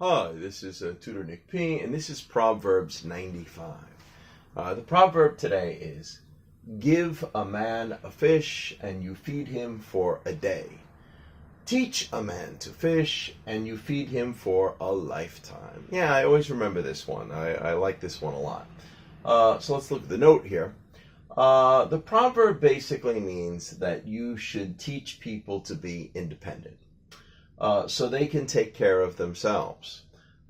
Hi, this is Tutor Nick P, and this is Proverbs 95. The proverb today is, give a man a fish and you feed him for a day. Teach a man to fish and you feed him for a lifetime. Yeah, I always remember this one. I like this one a lot. So let's look at the note here. The proverb basically means that you should teach people to be independent. So they can take care of themselves,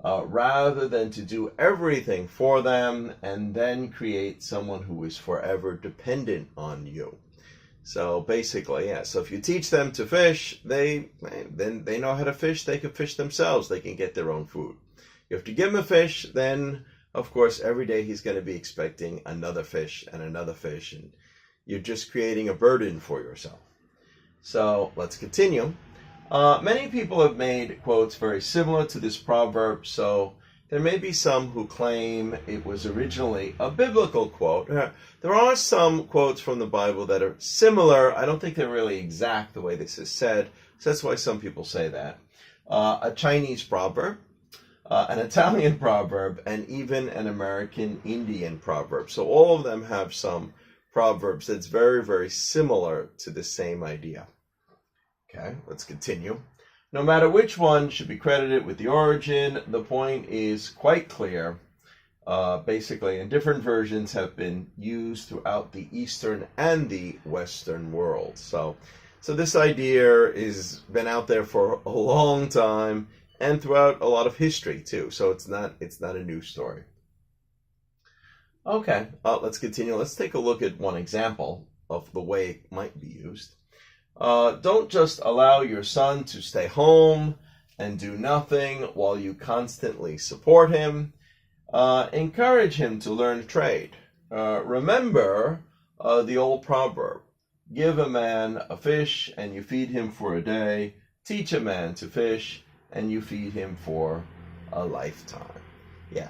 rather than to do everything for them and then create someone who is forever dependent on you. So basically, yeah, so if you teach them to fish, then they know how to fish, they can fish themselves, they can get their own food. You have to give him a fish, then of course every day he's going to be expecting another fish, and you're just creating a burden for yourself. So let's continue. Many people have made quotes very similar to this proverb, so there may be some who claim it was originally a biblical quote. There are some quotes from the Bible that are similar. I don't think they're really exact the way this is said, so that's why some people say that. A Chinese proverb, an Italian proverb, and even an American Indian proverb. So all of them have some proverbs that's very, very similar to the same idea. Okay, let's continue. No matter which one should be credited with the origin, the point is quite clear. Basically, and different versions have been used throughout the Eastern and the Western world. So this idea has been out there for a long time and throughout a lot of history too. So it's not a new story. Okay, let's continue. Let's take a look at one example of the way it might be used. Don't just allow your son to stay home and do nothing while you constantly support him. Encourage him to learn a trade. Remember the old proverb, give a man a fish and you feed him for a day. Teach a man to fish and you feed him for a lifetime. Yeah.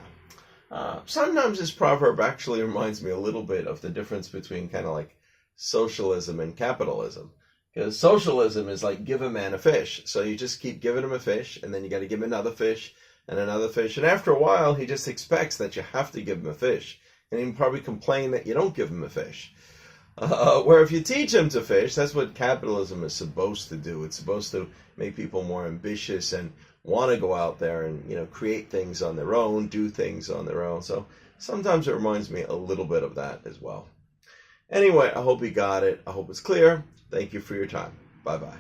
Sometimes this proverb actually reminds me a little bit of the difference between kind of like socialism and capitalism. Because socialism is like give a man a fish. So you just keep giving him a fish, and then you got to give him another fish and another fish. And after a while, he just expects that you have to give him a fish. And he'll probably complain that you don't give him a fish. Where if you teach him to fish, that's what capitalism is supposed to do. It's supposed to make people more ambitious and want to go out there and create things on their own, do things on their own. So sometimes it reminds me a little bit of that as well. Anyway, I hope you got it. I hope it's clear. Thank you for your time. Bye-bye.